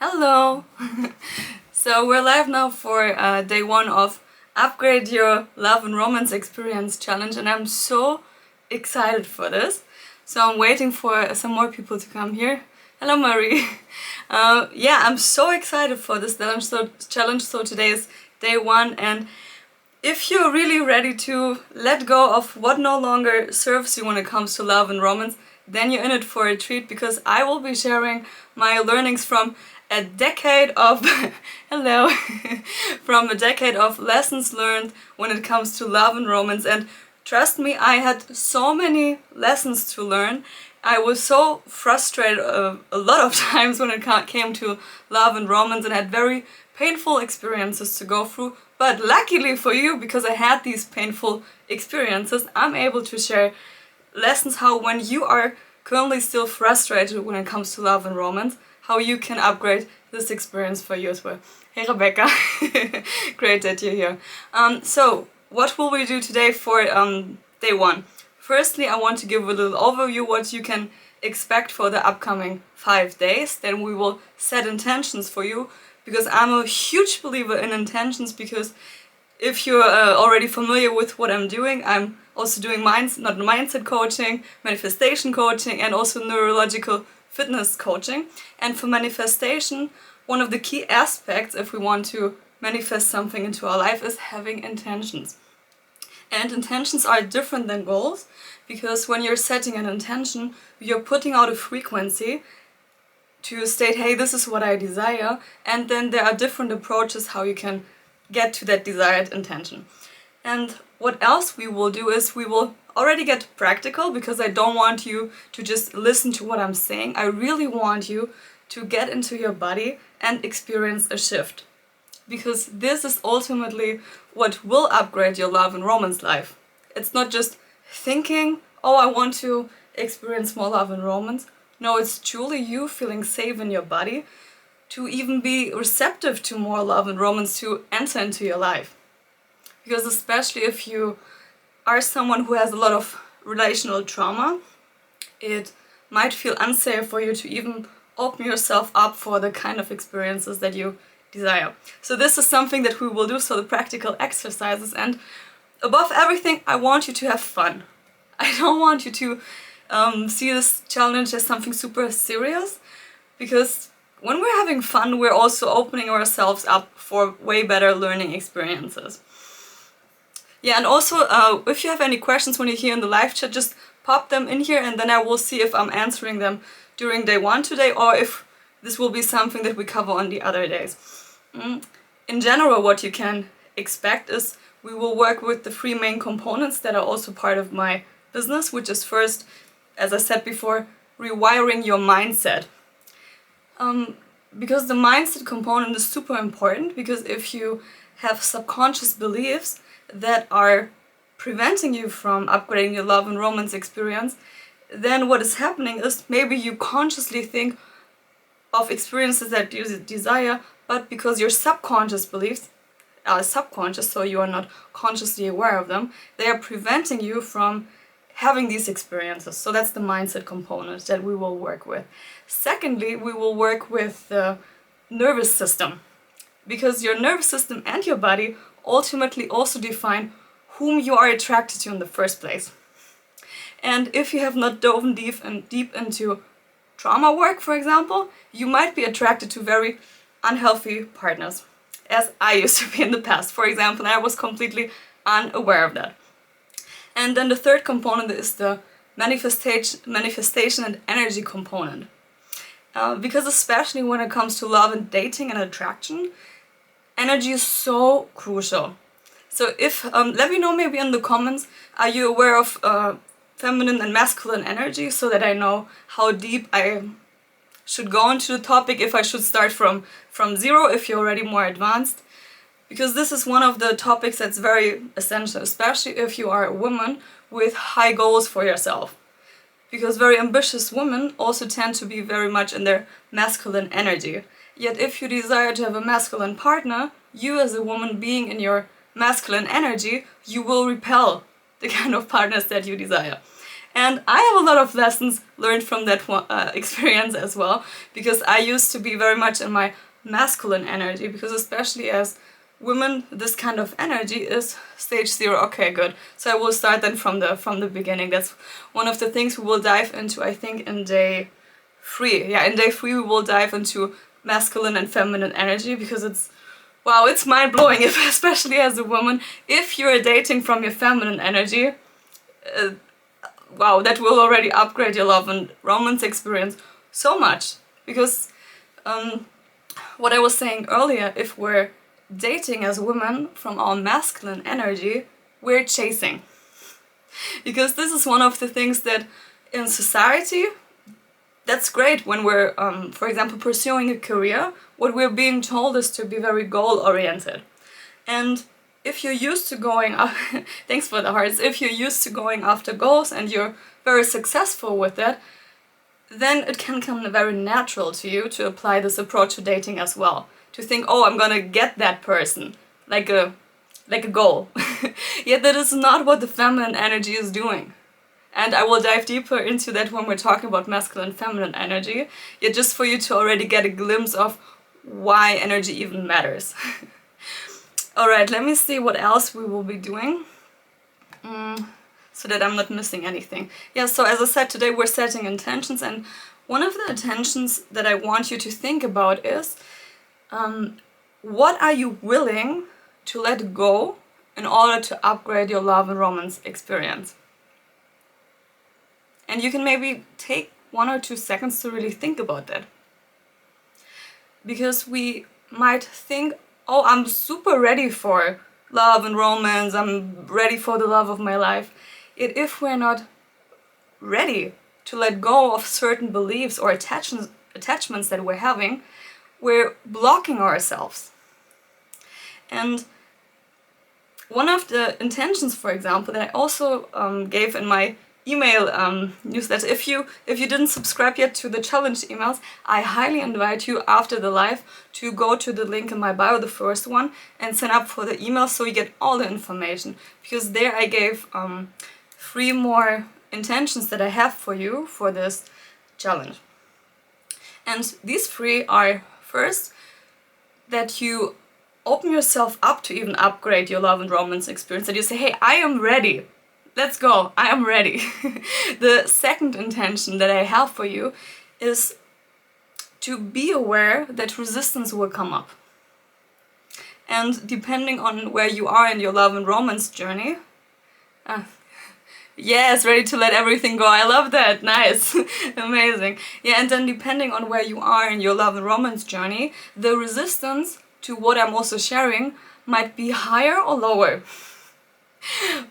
Hello! So we're live now for day one of Upgrade Your Love and Romance Experience Challenge, and I'm so excited for this. So I'm waiting for some more people to come here. Hello Marie! Yeah, I'm so excited for this challenge. So today is day one, and if you're really ready to let go of what no longer serves you when it comes to love and romance, then you're in it for a treat, because I will be sharing my learnings from a decade of hello from a decade of lessons learned when it comes to love and romance. And trust me, I had so many lessons to learn. I was so frustrated a lot of times when it came to love and romance, and had very painful experiences to go through. But luckily for you, because I had these painful experiences, I'm able to share lessons how, when you are currently still frustrated when it comes to love and romance, how you can upgrade this experience for you as well. Hey Rebecca, great that you're here. So what will we do today for day one? Firstly, I want to give a little overview what you can expect for the upcoming 5 days. Then we will set intentions for you, because I'm a huge believer in intentions, because if you're already familiar with what I'm doing, I'm also doing mindset coaching, manifestation coaching, and also neurological fitness coaching. And for manifestation, one of the key aspects if we want to manifest something into our life is having intentions. And intentions are different than goals, because when you're setting an intention, you're putting out a frequency to state, hey, this is what I desire, and then there are different approaches how you can get to that desired intention. And what else we will do is we will already get practical, because I don't want you to just listen to what I'm saying. I really want you to get into your body and experience a shift, because this is ultimately what will upgrade your love and romance life. It's not just thinking, oh, I want to experience more love and romance. No, it's truly you feeling safe in your body to even be receptive to more love and romance to enter into your life. Because especially if you are someone who has a lot of relational trauma, it might feel unsafe for you to even open yourself up for the kind of experiences that you desire. So this is something that we will do, so the practical exercises. And above everything, I want you to have fun. I don't want you to see this challenge as something super serious, because when we're having fun, we're also opening ourselves up for way better learning experiences. Yeah, and also if you have any questions when you're here in the live chat, just pop them in here, and then I will see if I'm answering them during day one today, or if this will be something that we cover on the other days. In general, what you can expect is we will work with the 3 main components that are also part of my business, which is first, as I said before, rewiring your mindset. Because the mindset component is super important, because if you have subconscious beliefs that are preventing you from upgrading your love and romance experience, then what is happening is maybe you consciously think of experiences that you desire, but because your subconscious beliefs are subconscious, so you are not consciously aware of them, they are preventing you from having these experiences. So that's the mindset component that we will work with. Secondly, we will work with the nervous system, because your nervous system and your body ultimately also define whom you are attracted to in the first place. And if you have not dove deep into trauma work, for example, you might be attracted to very unhealthy partners, as I used to be in the past, for example, and I was completely unaware of that. And then the third component is the manifestation and energy component. Because especially when it comes to love and dating and attraction, energy is so crucial. So if, let me know maybe in the comments, are you aware of feminine and masculine energy, so that I know how deep I should go into the topic, if I should start from zero, if you're already more advanced. Because this is one of the topics that's very essential, especially if you are a woman with high goals for yourself. Because very ambitious women also tend to be very much in their masculine energy. Yet if you desire to have a masculine partner, you as a woman being in your masculine energy, you will repel the kind of partners that you desire. And I have a lot of lessons learned from that experience as well, because I used to be very much in my masculine energy, because especially as women, this kind of energy is stage 0. Okay, good. So I will start then from the beginning. That's one of the things we will dive into, I think, in day 3. Yeah, in day 3 we will dive into masculine and feminine energy, because it's, wow, it's mind-blowing, especially as a woman. If you're dating from your feminine energy, wow, that will already upgrade your love and romance experience so much. Because what I was saying earlier, if we're dating as women from our masculine energy, we're chasing. Because this is one of the things that in society, that's great when we're, for example, pursuing a career. What we're being told is to be very goal-oriented. And if you're used to going, thanks for the hearts, if you're used to going after goals and you're very successful with that, then it can come very natural to you to apply this approach to dating as well. To think, oh, I'm gonna get that person, like a goal. Yet that is not what the feminine energy is doing. And I will dive deeper into that when we're talking about masculine and feminine energy, yet just for you to already get a glimpse of why energy even matters. Alright, let me see what else we will be doing, so that I'm not missing anything. Yeah, so as I said, today we're setting intentions, and one of the intentions that I want you to think about is, what are you willing to let go in order to upgrade your love and romance experience? And you can maybe take 1 or 2 seconds to really think about that. Because we might think, oh, I'm super ready for love and romance, I'm ready for the love of my life. Yet if we're not ready to let go of certain beliefs or attachments that we're having, we're blocking ourselves. And one of the intentions, for example, that I also gave in my email newsletter, if you didn't subscribe yet to the challenge emails, I highly invite you after the live to go to the link in my bio, the first one, and sign up for the email so you get all the information. Because there I gave 3 more intentions that I have for you for this challenge. And these 3 are, first, that you open yourself up to even upgrade your love and romance experience, that you say, hey, I am ready. Let's go, I am ready. The second intention that I have for you is to be aware that resistance will come up. And depending on where you are in your love and romance journey, yes, ready to let everything go, I love that, nice, amazing. Yeah, and then depending on where you are in your love and romance journey, the resistance to what I'm also sharing might be higher or lower.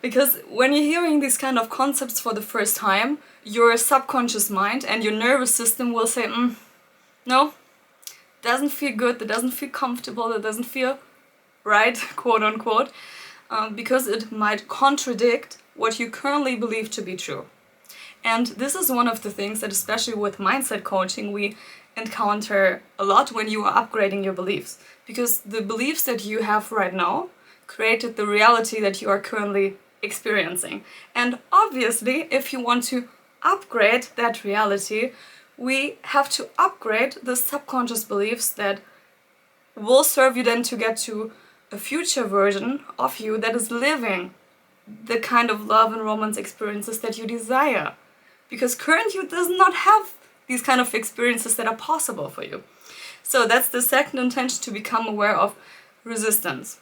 Because when you're hearing these kind of concepts for the first time, your subconscious mind and your nervous system will say, no, doesn't feel good, that doesn't feel comfortable, that doesn't feel right, quote unquote, because it might contradict what you currently believe to be true. And this is one of the things that, especially with mindset coaching, we encounter a lot when you are upgrading your beliefs. Because the beliefs that you have right now created the reality that you are currently experiencing. And obviously, if you want to upgrade that reality, we have to upgrade the subconscious beliefs that will serve you then to get to a future version of you that is living the kind of love and romance experiences that you desire. Because current you does not have these kind of experiences that are possible for you. So that's the second intention, to become aware of resistance.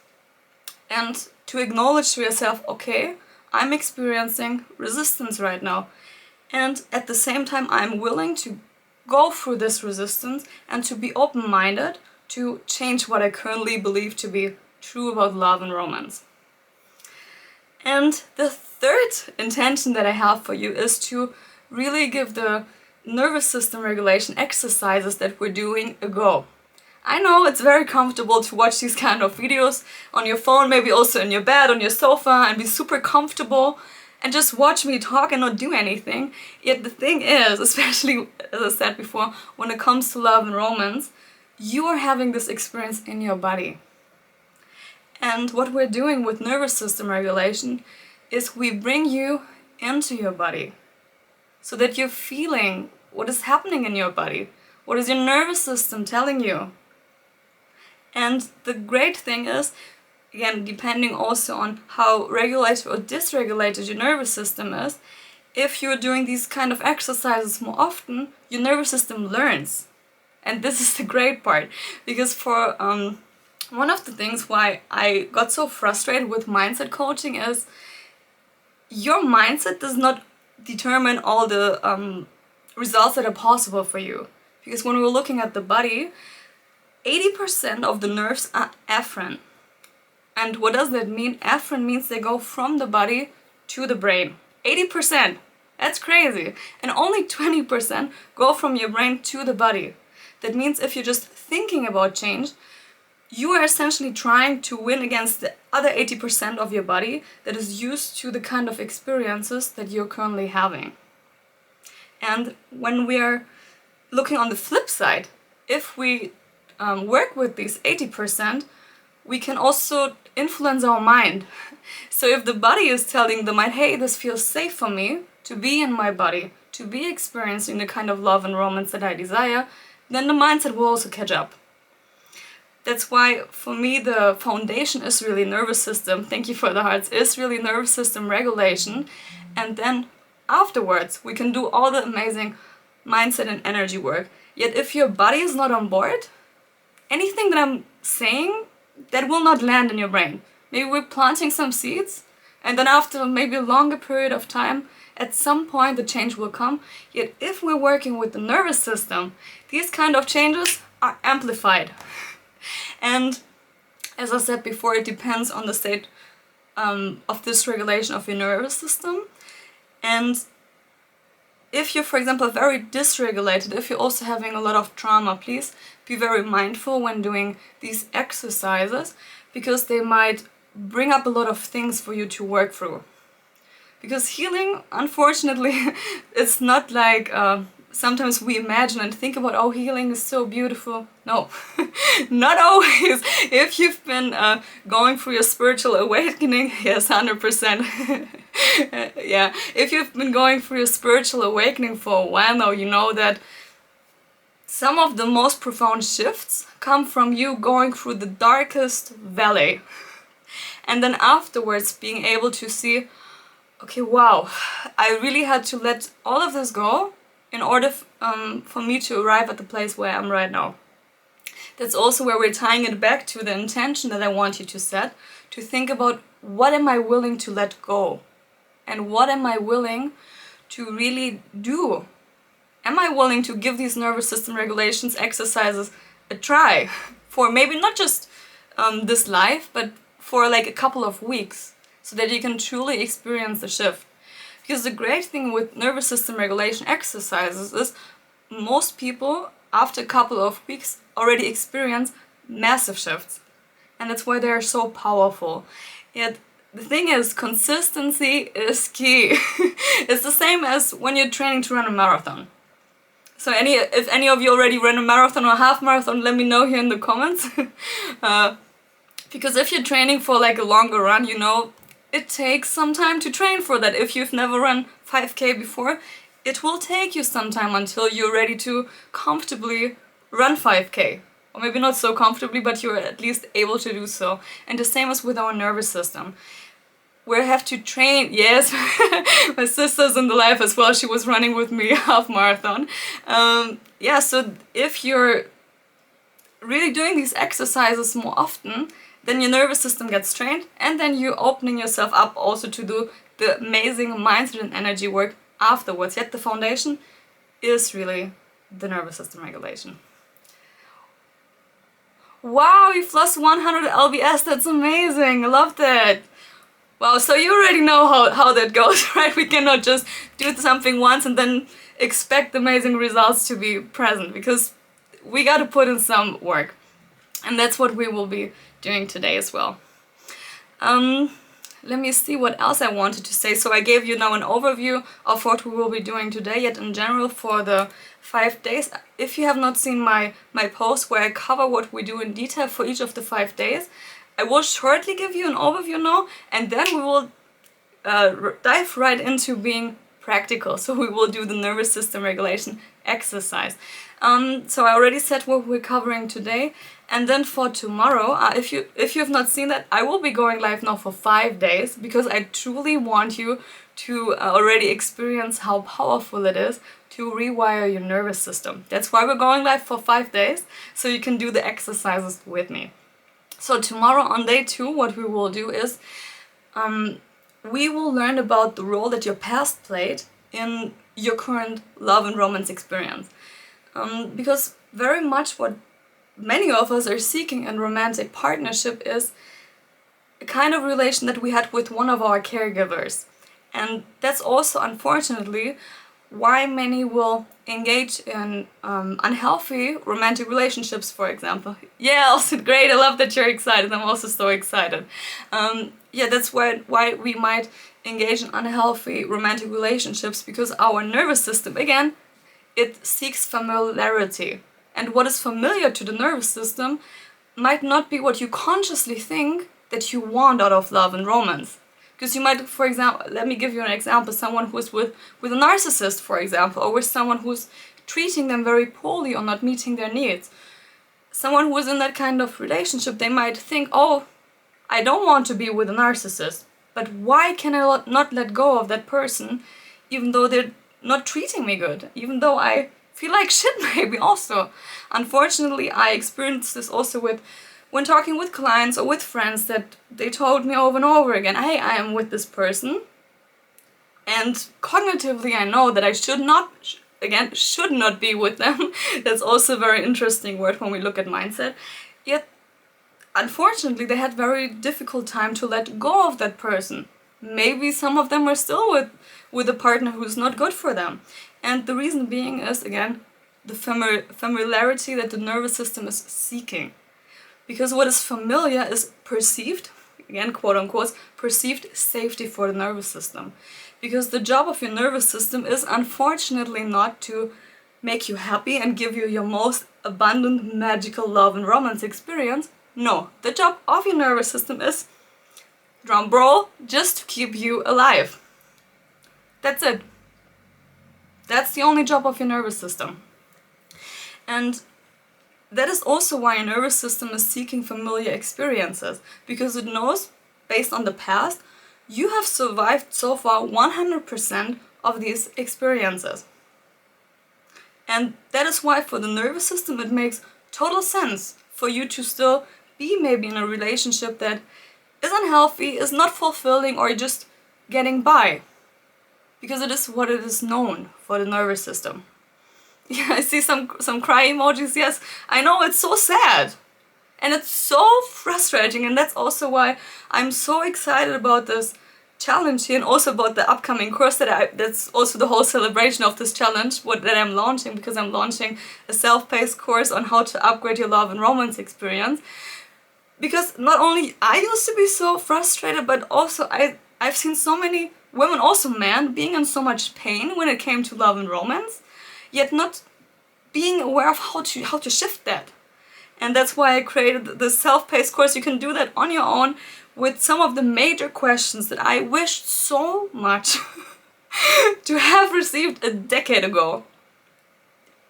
And to acknowledge to yourself, okay, I'm experiencing resistance right now. And at the same time, I'm willing to go through this resistance and to be open-minded to change what I currently believe to be true about love and romance. And the third intention that I have for you is to really give the nervous system regulation exercises that we're doing a go. I know it's very comfortable to watch these kind of videos on your phone, maybe also in your bed, on your sofa, and be super comfortable and just watch me talk and not do anything. Yet the thing is, especially as I said before, when it comes to love and romance, you are having this experience in your body. And what we're doing with nervous system regulation is we bring you into your body. so that you're feeling what is happening in your body. What is your nervous system telling you? And the great thing is, again, depending also on how regulated or dysregulated your nervous system is, if you're doing these kind of exercises more often, your nervous system learns. And this is the great part, because for one of the things why I got so frustrated with mindset coaching is your mindset does not determine all the results that are possible for you. Because when we're looking at the body, 80% of the nerves are afferent. And what does that mean? Afferent means they go from the body to the brain. 80%! That's crazy! And only 20% go from your brain to the body. That means if you're just thinking about change, you are essentially trying to win against the other 80% of your body that is used to the kind of experiences that you're currently having. And when we are looking on the flip side, if we work with these 80%, we can also influence our mind. So if the body is telling the mind, hey, this feels safe for me to be in my body, to be experiencing the kind of love and romance that I desire, then the mindset will also catch up. That's why for me the foundation is really nervous system, thank you for the hearts, is really nervous system regulation. And then afterwards we can do all the amazing mindset and energy work. Yet if your body is not on board, anything that I'm saying, that will not land in your brain. Maybe we're planting some seeds, and then after maybe a longer period of time, at some point the change will come. Yet if we're working with the nervous system, these kind of changes are amplified. And as I said before, it depends on the state of dysregulation of your nervous system. And if you're, for example, very dysregulated, if you're also having a lot of trauma, please be very mindful when doing these exercises, because they might bring up a lot of things for you to work through. Because healing, unfortunately, it's not like sometimes we imagine and think about, oh, healing is so beautiful. No, not always. If you've been going through your spiritual awakening, yes, 100%. Yeah, if you've been going through your spiritual awakening for a while now, you know that some of the most profound shifts come from you going through the darkest valley. And then afterwards being able to see, okay, wow, I really had to let all of this go in order for me to arrive at the place where I am right now. That's also where we're tying it back to the intention that I want you to set, to think about what am I willing to let go? And what am I willing to really do? Am I willing to give these nervous system regulations exercises a try? For maybe not just this life, but for like a couple of weeks, so that you can truly experience the shift. Because the great thing with nervous system regulation exercises is most people, after a couple of weeks, already experience massive shifts. And that's why they're so powerful. Yet the thing is, consistency is key. It's the same as when you're training to run a marathon. So if any of you already ran a marathon or a half marathon, let me know here in the comments. Because if you're training for like a longer run, you know, it takes some time to train for that. If you've never run 5K before, it will take you some time until you're ready to comfortably run 5K. Or maybe not so comfortably, but you're at least able to do so. And the same as with our nervous system. We have to train, yes, my sister's in the life as well, she was running with me half marathon. Yeah, so if you're really doing these exercises more often, then your nervous system gets trained, and then you're opening yourself up also to do the amazing mindset and energy work afterwards. Yet the foundation is really the nervous system regulation. Wow, you've lost 100 lbs, that's amazing, I love that. Wow, so you already know how that goes, right? We cannot just do something once and then expect amazing results to be present, because we got to put in some work. And that's what we will be doing today as well. Let me see what else I wanted to say. So I gave you now an overview of what we will be doing today, yet in general for the 5 days. If you have not seen my post where I cover what we do in detail for each of the 5 days, I will shortly give you an overview now, and then we will dive right into being practical. So we will do the nervous system regulation exercise. So I already said what we're covering today. And then for tomorrow, if you have not seen that, I will be going live now for 5 days, because I truly want you to already experience how powerful it is to rewire your nervous system. That's why we're going live for 5 days, so you can do the exercises with me. So tomorrow on day 2, what we will do is we will learn about the role that your past played in your current love and romance experience. Because very much what many of us are seeking in romantic partnership is a kind of relation that we had with one of our caregivers. And that's also, unfortunately, why many will engage in unhealthy romantic relationships, for example. Yeah, also great, I love that you're excited, I'm also so excited. Yeah, that's why we might engage in unhealthy romantic relationships, because our nervous system, again, it seeks familiarity. And what is familiar to the nervous system might not be what you consciously think that you want out of love and romance. Because you might, for example, let me give you an example, someone who's with a narcissist, for example, or with someone who's treating them very poorly or not meeting their needs. Someone who is in that kind of relationship, they might think, oh, I don't want to be with a narcissist, but why can I not let go of that person, even though they're not treating me good, even though I feel like shit maybe also. Unfortunately, I experienced this also when talking with clients or with friends, that they told me over and over again, hey, I am with this person, and cognitively I know that I should not be with them. That's also a very interesting word when we look at mindset. Yet, unfortunately, they had very difficult time to let go of that person. Maybe some of them are still with a partner who's not good for them. And the reason being is, again, the familiarity that the nervous system is seeking. Because what is familiar is perceived, again, quote unquote, perceived safety for the nervous system. Because the job of your nervous system is, unfortunately, not to make you happy and give you your most abundant, magical love and romance experience. No, the job of your nervous system is, drum roll, just to keep you alive. That's it. That's the only job of your nervous system. And that is also why your nervous system is seeking familiar experiences, because it knows, based on the past, you have survived so far 100% of these experiences. And that is why for the nervous system it makes total sense for you to still be maybe in a relationship that is unhealthy, is not fulfilling, or just getting by. Because it is what it is known for the nervous system. Yeah, I see some cry emojis. Yes, I know, it's so sad. And it's so frustrating, and that's also why I'm so excited about this challenge here, and also about the upcoming course that's also the whole celebration of this challenge that I'm launching, because I'm launching a self-paced course on how to upgrade your love and romance experience. Because not only I used to be so frustrated, but also I've seen so many women, also men, being in so much pain when it came to love and romance, yet not being aware of how to shift that. And that's why I created the self-paced course. You can do that on your own with some of the major questions that I wished so much to have received a decade ago.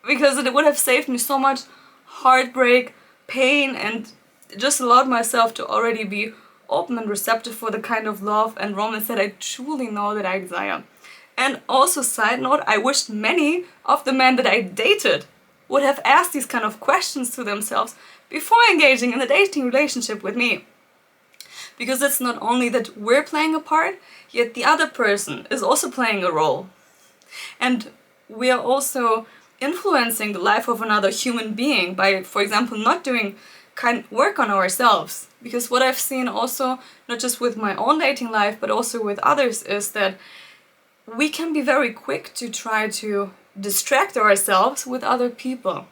Because it would have saved me so much heartbreak, pain, and just allowed myself to already be open and receptive for the kind of love and romance that I truly know that I desire. And also, side note, I wished many of the men that I dated would have asked these kind of questions to themselves before engaging in a dating relationship with me. Because it's not only that we're playing a part, yet the other person is also playing a role. And we are also influencing the life of another human being by, for example, not doing kind work on ourselves. Because what I've seen also, not just with my own dating life, but also with others, is that we can be very quick to try to distract ourselves with other people.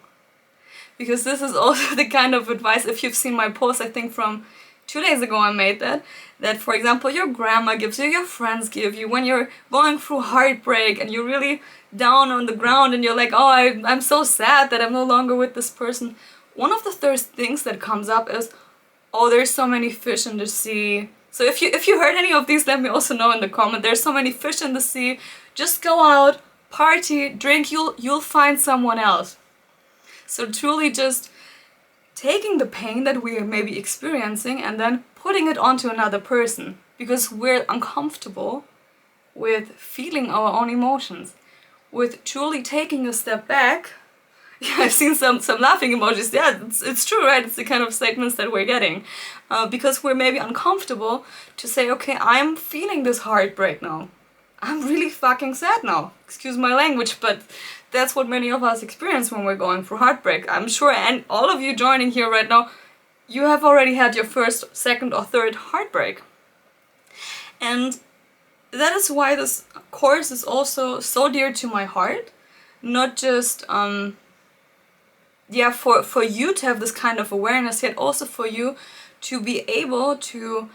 Because this is also the kind of advice, if you've seen my post, I think from 2 days ago I made that for example your grandma gives you, your friends give you, when you're going through heartbreak and you're really down on the ground and you're like, oh, I'm so sad that I'm no longer with this person. One of the first things that comes up is, oh, there's so many fish in the sea. So if you heard any of these, let me also know in the comment. There's so many fish in the sea, Just go out, party, drink, you'll find someone else. So truly just taking the pain that we are maybe experiencing and then putting it onto another person, because we're uncomfortable with feeling our own emotions, with truly taking a step back. Yeah, I've seen some laughing emojis. Yeah, it's true, right? It's the kind of statements that we're getting. Because we're maybe uncomfortable to say, okay, I'm feeling this heartbreak now. I'm really fucking sad now. Excuse my language, but that's what many of us experience when we're going through heartbreak. I'm sure, and all of you joining here right now, you have already had your first, second or third heartbreak. And that is why this course is also so dear to my heart. Not just for you to have this kind of awareness, yet also for you to be able to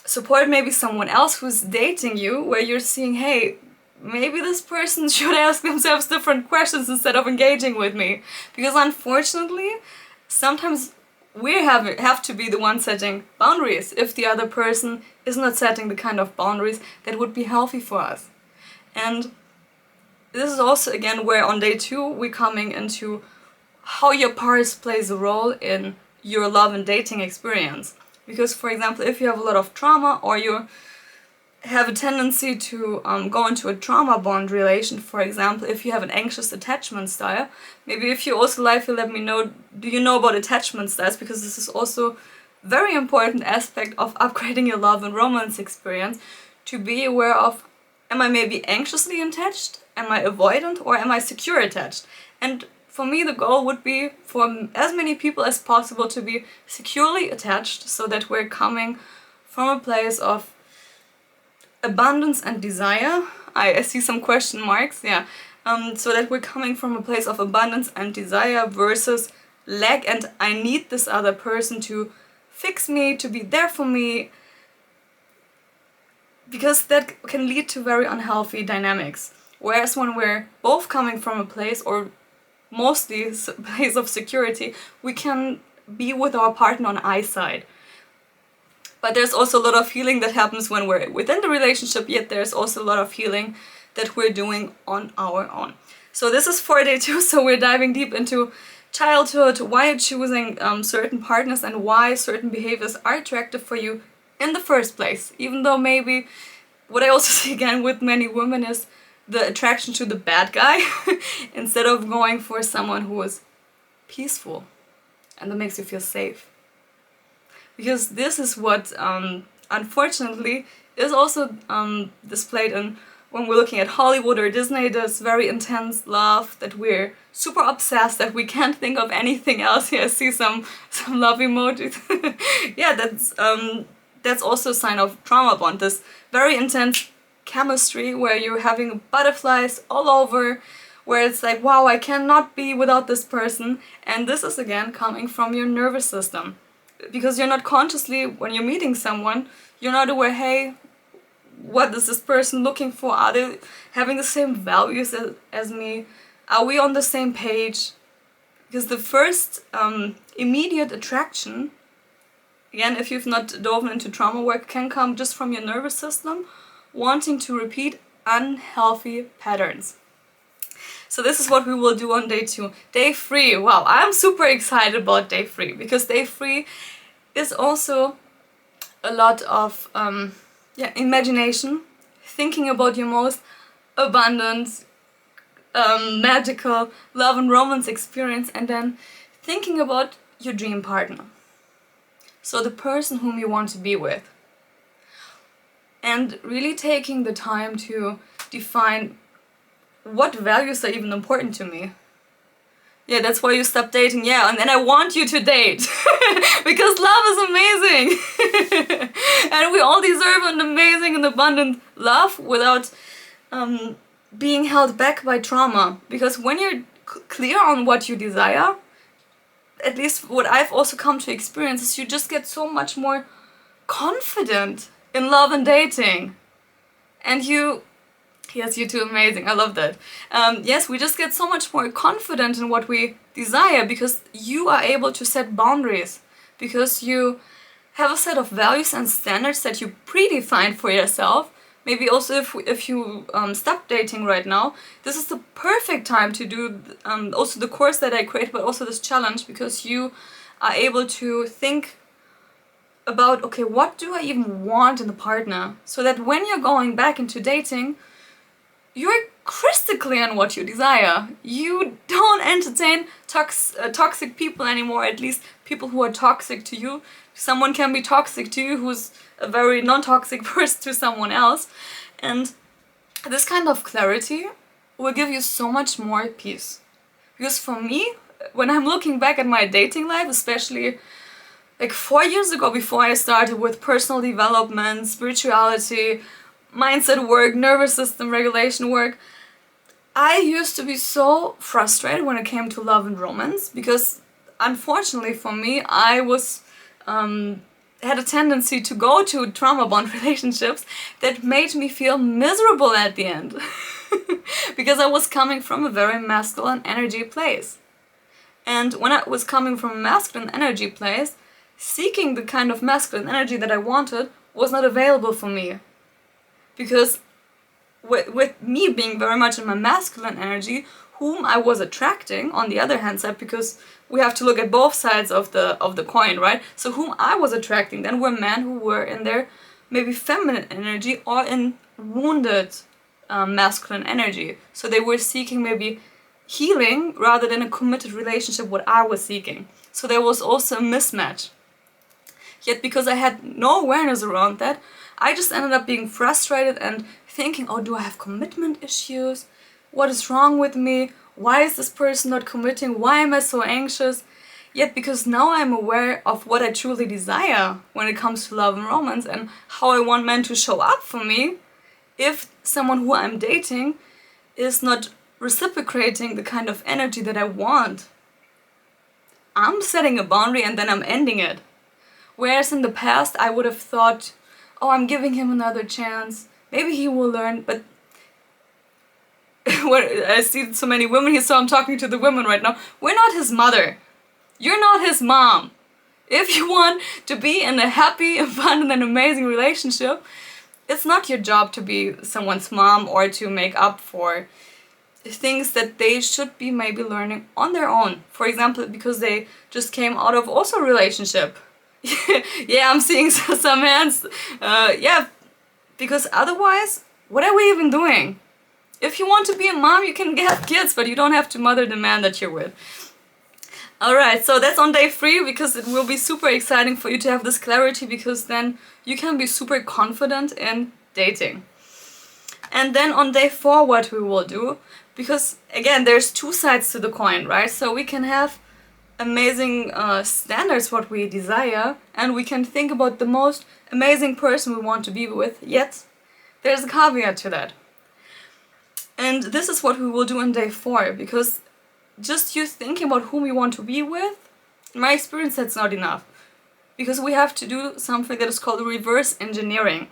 support maybe someone else who's dating you, where you're seeing, hey, maybe this person should ask themselves different questions instead of engaging with me. Because unfortunately, sometimes we have to be the one setting boundaries if the other person is not setting the kind of boundaries that would be healthy for us. And this is also, again, where on day 2 we're coming into how your past plays a role in your love and dating experience. Because, for example, if you have a lot of trauma, or you have a tendency to go into a trauma bond relation, for example, if you have an anxious attachment style, maybe if you also like to let me know, do you know about attachment styles? Because this is also very important aspect of upgrading your love and romance experience, to be aware of, am I maybe anxiously attached? Am I avoidant? Or am I secure attached? And for me, the goal would be for as many people as possible to be securely attached, so that we're coming from a place of abundance and desire. I see some question marks, yeah. So that we're coming from a place of abundance and desire versus lack and I need this other person to fix me, to be there for me. Because that can lead to very unhealthy dynamics. Whereas when we're both coming from a place, or mostly a place of security, we can be with our partner on eyesight. But there's also a lot of healing that happens when we're within the relationship, yet there's also a lot of healing that we're doing on our own. So this is for day 2, so we're diving deep into childhood, why you're choosing certain partners and why certain behaviors are attractive for you in the first place. Even though maybe, what I also see again with many women is the attraction to the bad guy instead of going for someone who is peaceful and that makes you feel safe. Because this is what unfortunately is also displayed in when we're looking at Hollywood or Disney, this very intense love that we're super obsessed that we can't think of anything else. Here I see some love emojis. Yeah, that's also a sign of trauma bond, this very intense chemistry where you're having butterflies all over, where it's like, wow, I cannot be without this person. And this is again coming from your nervous system, because you're not consciously, when you're meeting someone, you're not aware, hey, what is this person looking for? Are they having the same values as me? Are we on the same page? Because the first immediate attraction, again, if you've not dove into trauma work, can come just from your nervous system wanting to repeat unhealthy patterns. So this is what we will do on day 2. Day 3, wow, I'm super excited about day 3, because day 3 is also a lot of imagination, thinking about your most abundant, magical love and romance experience, and then thinking about your dream partner. So the person whom you want to be with. And really taking the time to define what values are even important to me. Yeah, that's why you stop dating. Yeah, and then I want you to date. Because love is amazing. And we all deserve an amazing and abundant love without being held back by trauma. Because when you're clear on what you desire, at least what I've also come to experience, is you just get so much more confident in love and dating. And yes, you two, amazing, I love that. Yes, we just get so much more confident in what we desire, because you are able to set boundaries, because you have a set of values and standards that you predefine for yourself, maybe also if you stop dating right now, this is the perfect time to do also the course that I created, but also this challenge, because you are able to think about, okay, what do I even want in the partner? So that when you're going back into dating, you're crystal clear on what you desire. You don't entertain toxic people anymore, at least people who are toxic to you. Someone can be toxic to you who's a very non-toxic person to someone else. And this kind of clarity will give you so much more peace. Because for me, when I'm looking back at my dating life, especially like 4 years ago, before I started with personal development, spirituality, mindset work, nervous system regulation work, I used to be so frustrated when it came to love and romance, because unfortunately for me, I was had a tendency to go to trauma bond relationships that made me feel miserable at the end. Because I was coming from a very masculine energy place. And when I was coming from a masculine energy place, seeking the kind of masculine energy that I wanted was not available for me. Because with me being very much in my masculine energy, whom I was attracting on the other hand side, because we have to look at both sides of the coin, right? So whom I was attracting then were men who were in their maybe feminine energy or in wounded masculine energy. So they were seeking maybe healing rather than a committed relationship, what I was seeking. So there was also a mismatch. Yet because I had no awareness around that, I just ended up being frustrated and thinking, oh, do I have commitment issues? What is wrong with me? Why is this person not committing? Why am I so anxious? Yet because now I'm aware of what I truly desire when it comes to love and romance and how I want men to show up for me, if someone who I'm dating is not reciprocating the kind of energy that I want, I'm setting a boundary and then I'm ending it. Whereas in the past I would have thought, oh, I'm giving him another chance, maybe he will learn, but I see so many women here, so I'm talking to the women right now. We're not his mother. You're not his mom. If you want to be in a happy, abundant, and amazing relationship, it's not your job to be someone's mom or to make up for things that they should be maybe learning on their own. For example, because they just came out of also a relationship. Yeah, I'm seeing some hands. Yeah, because otherwise, what are we even doing? If you want to be a mom, you can get kids, but you don't have to mother the man that you're with. Alright, so that's on day 3, because it will be super exciting for you to have this clarity, because then you can be super confident in dating. And then on day 4, what we will do, because again, there's 2 sides to the coin, right? So we can have amazing standards, what we desire, and we can think about the most amazing person we want to be with, yet there's a caveat to that. And this is what we will do on day 4, because just you thinking about whom you want to be with, in my experience, that's not enough. Because we have to do something that is called reverse engineering.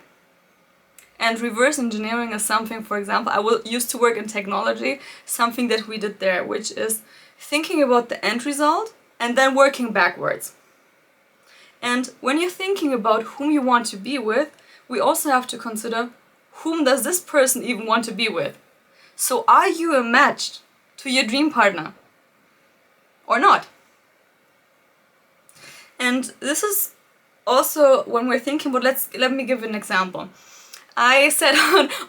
And reverse engineering is something, for example, used to work in technology, something that we did there, which is thinking about the end result and then working backwards. And when you're thinking about whom you want to be with, we also have to consider, whom does this person even want to be with? So are you a match to your dream partner or not? And this is also when we're thinking about, let me give an example. I said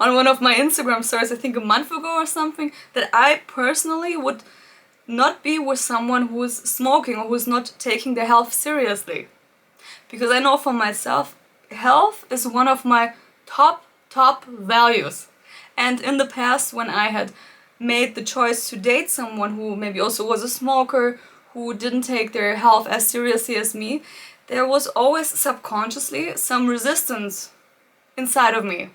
on one of my Instagram stories, I think a month ago or something, that I personally would not be with someone who is smoking or who's not taking their health seriously. Because I know for myself, health is one of my top values. And in the past, when I had made the choice to date someone who maybe also was a smoker, who didn't take their health as seriously as me, there was always subconsciously some resistance inside of me.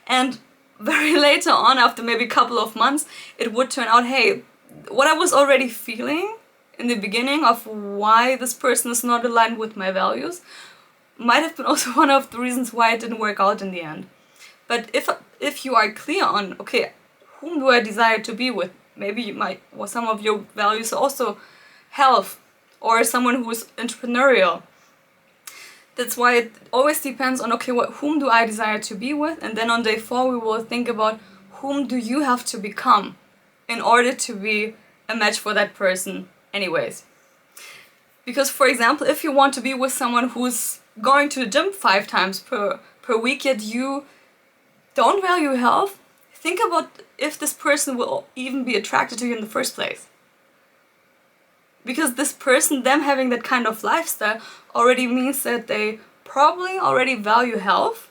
And very later on, after maybe a couple of months, it would turn out, hey, what I was already feeling in the beginning of why this person is not aligned with my values might have been also one of the reasons why it didn't work out in the end. But if you are clear on, okay, whom do I desire to be with? Maybe some of your values are also health, or someone who is entrepreneurial. That's why it always depends on, okay, whom do I desire to be with? And then on day 4 we will think about whom do you have to become in order to be a match for that person anyways. Because, for example, if you want to be with someone who's going to the gym 5 times per week, yet you don't value health, think about if this person will even be attracted to you in the first place. Because this person, them having that kind of lifestyle, already means that they probably already value health,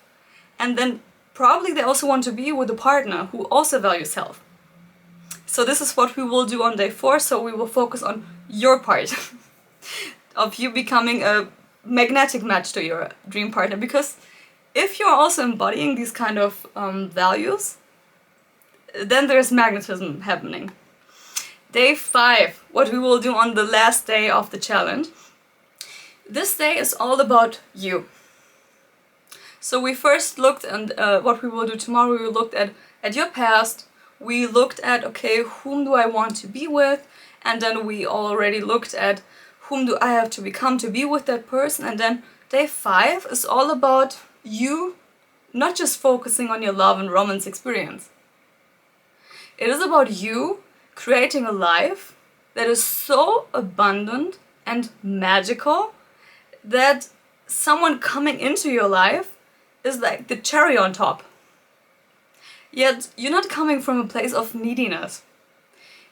and then probably they also want to be with a partner who also values health. So this is what we will do on day 4, so we will focus on your part of you becoming a magnetic match to your dream partner. Because if you're also embodying these kind of values, then there's magnetism happening. Day 5, what we will do on the last day of the challenge. This day is all about you. So we first looked, and what we will do tomorrow, we looked at your past. We looked at, okay, whom do I want to be with? And then we already looked at whom do I have to become to be with that person. And then day 5 is all about you, not just focusing on your love and romance experience. It is about you creating a life that is so abundant and magical that someone coming into your life is like the cherry on top. Yet you're not coming from a place of neediness.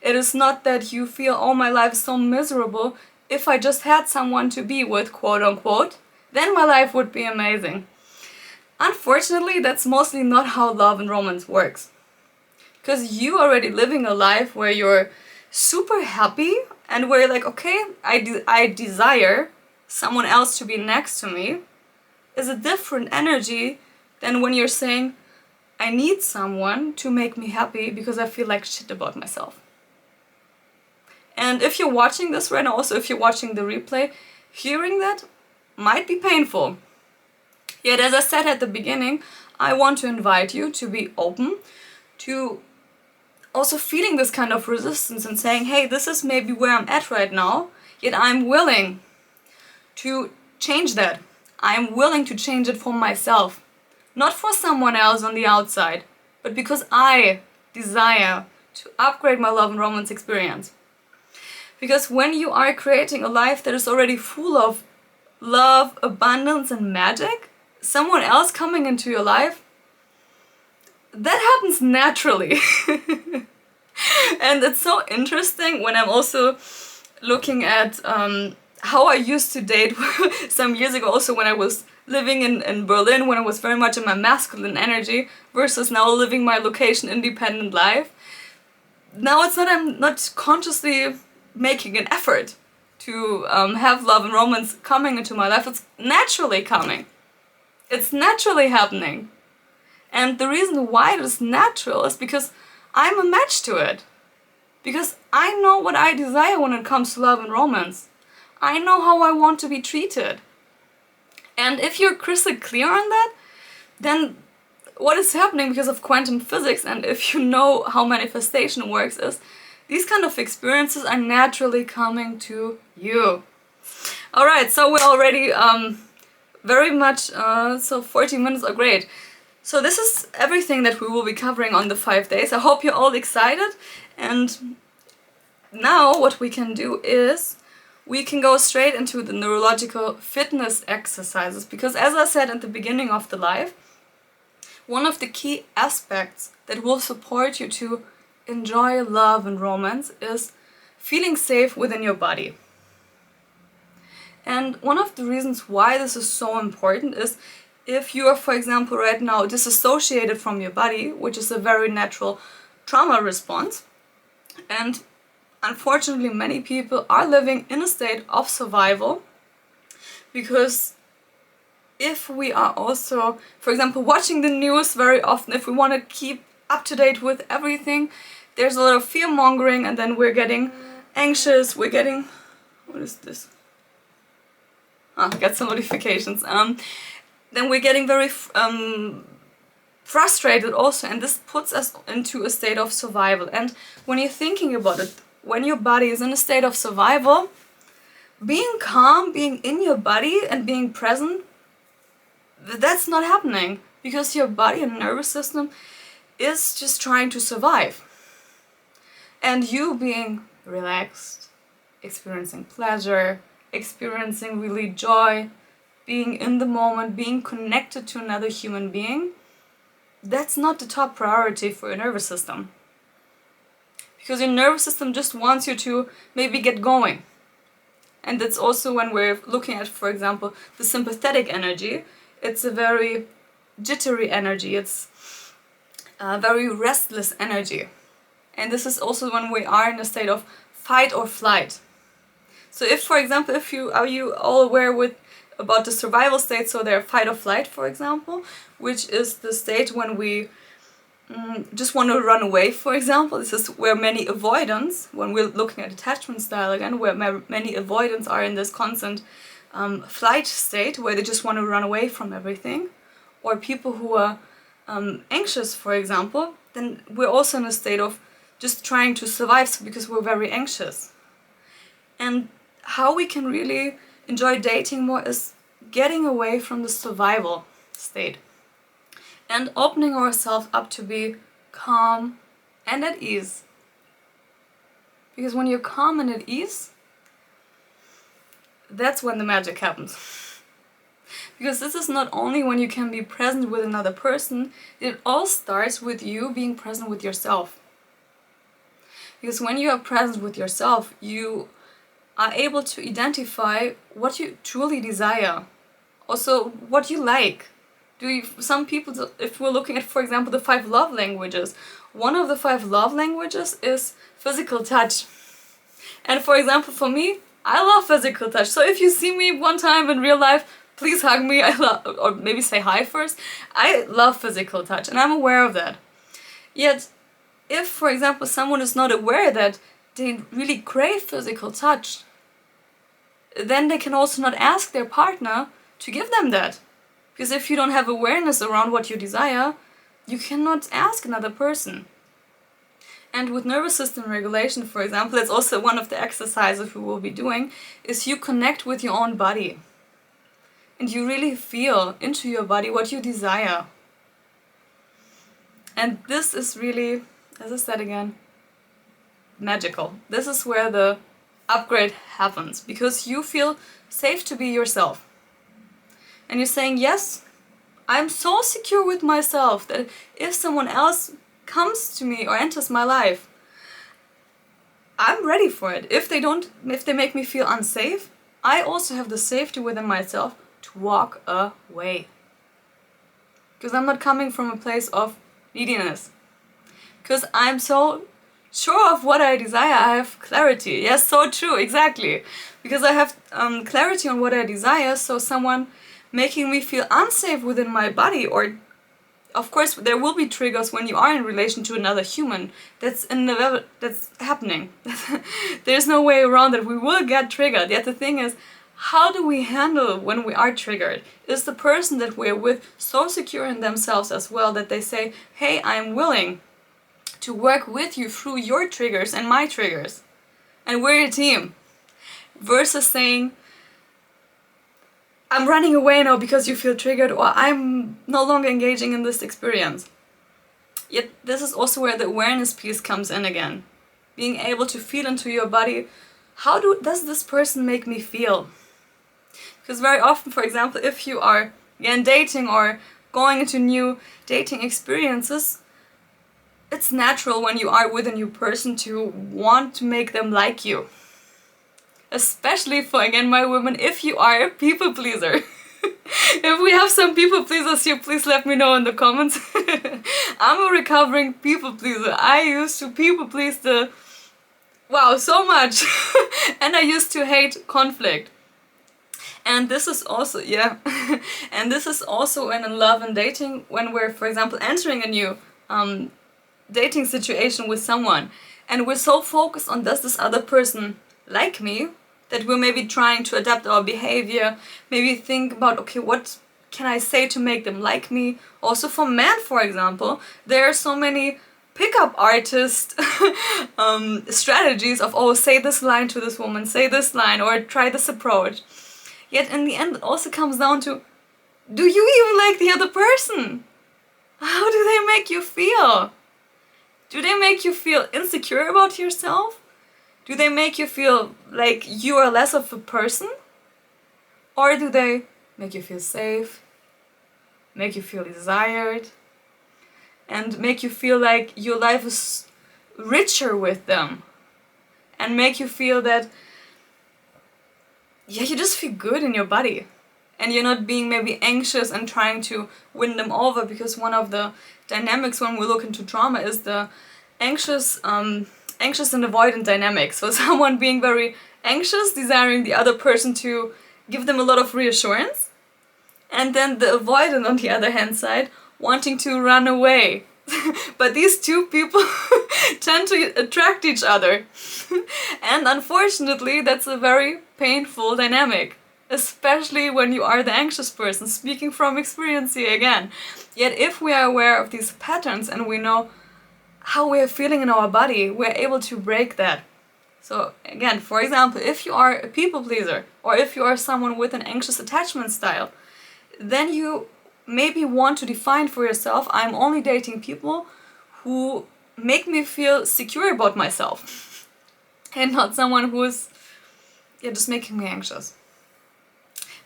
It is not that you feel, oh, my life is so miserable. If I just had someone to be with, quote unquote, then my life would be amazing. Unfortunately, that's mostly not how love and romance works. Because you already living a life where you're super happy and where you're like, okay, I desire someone else to be next to me, is a different energy than when you're saying, I need someone to make me happy because I feel like shit about myself. And if you're watching this right now, also if you're watching the replay, hearing that might be painful. Yet, as I said at the beginning, I want to invite you to be open to also feeling this kind of resistance and saying, hey, this is maybe where I'm at right now, yet I'm willing to change that. I'm willing to change it for myself. Not for someone else on the outside, but because I desire to upgrade my love and romance experience. Because when you are creating a life that is already full of love, abundance and magic, someone else coming into your life, that happens naturally. And it's so interesting when I'm also looking at how I used to date some years ago, also when I was living in Berlin, when I was very much in my masculine energy, versus now living my location independent life. Now it's not, I'm not consciously making an effort to have love and romance coming into my life. It's naturally coming. It's naturally happening. And the reason why it is natural is because I'm a match to it. Because I know what I desire when it comes to love and romance. I know how I want to be treated. And if you're crystal clear on that, then what is happening because of quantum physics, and if you know how manifestation works, is these kind of experiences are naturally coming to you. Alright, so we're already very much, so 40 minutes are great. So this is everything that we will be covering on the 5 days. I hope you're all excited, and now what we can do is we can go straight into the neurological fitness exercises, because as I said at the beginning of the live, one of the key aspects that will support you to enjoy love and romance is feeling safe within your body. And one of the reasons why this is so important is if you are, for example, right now disassociated from your body, which is a very natural trauma response, and unfortunately many people are living in a state of survival, because if we are also, for example, watching the news very often, if we want to keep up to date with everything, there's a lot of fear mongering, and then we're getting anxious, we're getting, what is this? I got some notifications. Then we're getting very frustrated also, and this puts us into a state of survival. And when you're thinking about it, when your body is in a state of survival, being calm, being in your body and being present That's not happening because your body and nervous system is just trying to survive. And you being relaxed, experiencing pleasure, experiencing really joy, being in the moment, being connected to another human being, that's not the top priority for your nervous system. Because your nervous system just wants you to maybe get going. And that's also when we're looking at, for example, the sympathetic energy. It's a very jittery energy. It's a very restless energy. And this is also when we are in a state of fight or flight. So if, for example, are you all aware about the survival state, so their fight or flight, for example, which is the state when we just want to run away, for example. This is where many avoidance, when we're looking at attachment style again, where many avoidance are in this constant flight state, where they just want to run away from everything. Or people who are anxious, for example, then we're also in a state of just trying to survive because we're very anxious. And how we can really enjoy dating more is getting away from the survival state and opening ourselves up to be calm and at ease. Because when you're calm and at ease, that's when the magic happens. Because this is not only when you can be present with another person, it all starts with you being present with yourself. Because when you are present with yourself, you are able to identify what you truly desire. Also, what you like. Some people, if we're looking at, for example, the 5 love languages, one of the 5 love languages is physical touch. And for example, for me, I love physical touch. So if you see me one time in real life, please hug me. Or maybe say hi first. I love physical touch, and I'm aware of that. Yet, if, for example, someone is not aware that they really crave physical touch, then they can also not ask their partner to give them that. Because if you don't have awareness around what you desire, you cannot ask another person. And with nervous system regulation, for example, that's also one of the exercises we will be doing, is you connect with your own body. And you really feel into your body what you desire. And this is really, as I said again, magical. This is where the upgrade happens, because you feel safe to be yourself. And you're saying, yes, I'm so secure with myself that if someone else comes to me or enters my life, I'm ready for it. If they make me feel unsafe, I also have the safety within myself to walk away. Because I'm not coming from a place of neediness. Because I'm so sure of what I desire, I have clarity. Yes, so true, exactly. Because I have clarity on what I desire, so someone making me feel unsafe within my body, or of course there will be triggers when you are in relation to another human. That's happening. There's no way around it. We will get triggered. Yet the thing is, how do we handle when we are triggered? Is the person that we're with so secure in themselves as well that they say, hey, I'm willing to work with you through your triggers and my triggers, and we're a team, versus saying, I'm running away now because you feel triggered, or I'm no longer engaging in this experience. Yet this is also where the awareness piece comes in again. Being able to feel into your body, how does this person make me feel? Because very often, for example, if you are again dating or going into new dating experiences, it's natural when you are with a new person to want to make them like you. Especially for, again, my women, if you are a people pleaser. If we have some people pleasers here, please let me know in the comments. I'm a recovering people pleaser. I used to people please so much. And I used to hate conflict. And this is also, and this is also when in love and dating, when we're, for example, entering a new dating situation with someone, and we're so focused on, does this other person like me, that we're maybe trying to adapt our behavior, maybe think about, okay, what can I say to make them like me? Also for men, for example, there are so many pickup artist strategies of, oh, say this line to this woman, say this line, or try this approach. Yet in the end, it also comes down to, Do you even like the other person? How do they make you feel? Do they make you feel insecure about yourself? Do they make you feel like you are less of a person? Or do they make you feel safe, make you feel desired, and make you feel like your life is richer with them? And make you feel that, yeah, you just feel good in your body. And you're not being maybe anxious and trying to win them over, because one of the dynamics when we look into trauma is the anxious and avoidant dynamic. So someone being very anxious, desiring the other person to give them a lot of reassurance, and then the avoidant on the other hand side wanting to run away. But these two people tend to attract each other. And unfortunately, that's a very painful dynamic, especially when you are the anxious person, speaking from experience here again. Yet if we are aware of these patterns and we know how we are feeling in our body, we're able to break that. So again, for example, if you are a people pleaser, or if you are someone with an anxious attachment style, then you maybe want to define for yourself, I'm only dating people who make me feel secure about myself and not someone who is just making me anxious.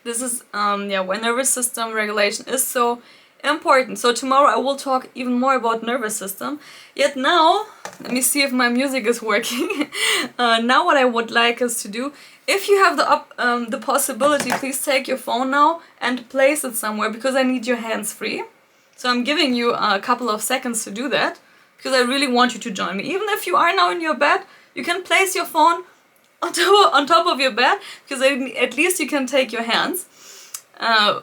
This is when nervous system regulation is so important. So tomorrow I will talk even more about nervous system. Yet now, let me see if my music is working. Now what I would like us to do, if you have the possibility, please take your phone now and place it somewhere, because I need your hands free. So I'm giving you a couple of seconds to do that, because I really want you to join me. Even if you are now in your bed, you can place your phone on top of your bed, because at least you can take your hands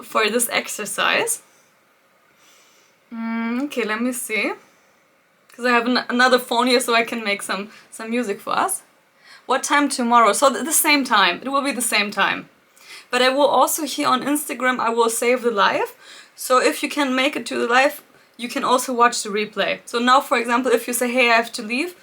for this exercise. Okay, let me see, because I have another phone here so I can make some music for us. What time tomorrow? So the same time. It will be the same time. But I will also here on Instagram, I will save the live. So if you can make it to the live, you can also watch the replay. So now, for example, if you say, hey, I have to leave,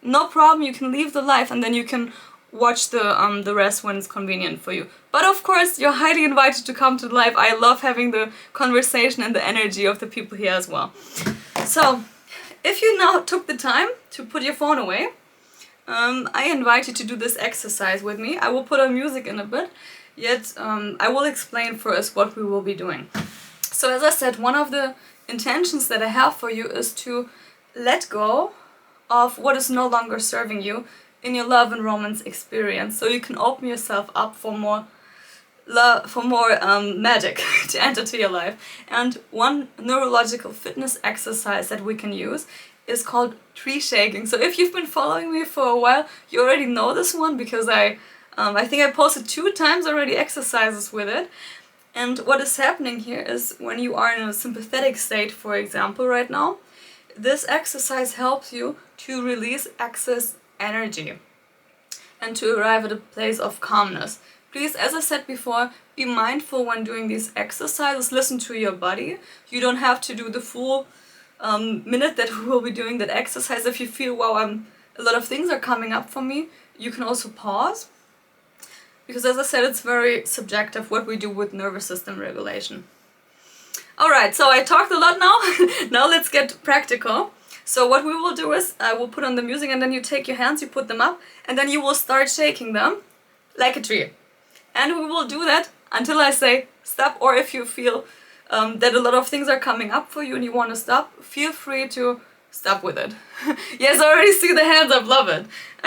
no problem, you can leave the live and then you can watch the rest when it's convenient for you. But of course, you're highly invited to come to the live. I love having the conversation and the energy of the people here as well. So, if you now took the time to put your phone away, I invite you to do this exercise with me. I will put on music in a bit, yet I will explain first what we will be doing. So as I said, one of the intentions that I have for you is to let go of what is no longer serving you in your love and romance experience, so you can open yourself up for more love, for more magic to enter to your life. And one neurological fitness exercise that we can use is called tree shaking. So if you've been following me for a while, you already know this one, because I think I posted 2 times already exercises with it. And what is happening here is, when you are in a sympathetic state, for example, right now, this exercise helps you to release excess energy and to arrive at a place of calmness. Please, as I said before, be mindful when doing these exercises. Listen to your body. You don't have to do the full minute that we will be doing that exercise. If you feel, wow, a lot of things are coming up for me, you can also pause. Because as I said, it's very subjective what we do with nervous system regulation. Alright, so I talked a lot now. Now let's get practical. So what we will do is, I will put on the music and then you take your hands, you put them up, and then you will start shaking them like a tree. And we will do that until I say stop, or if you feel that a lot of things are coming up for you and you want to stop, feel free to stop with it. Yes, I already see the hands up, love it.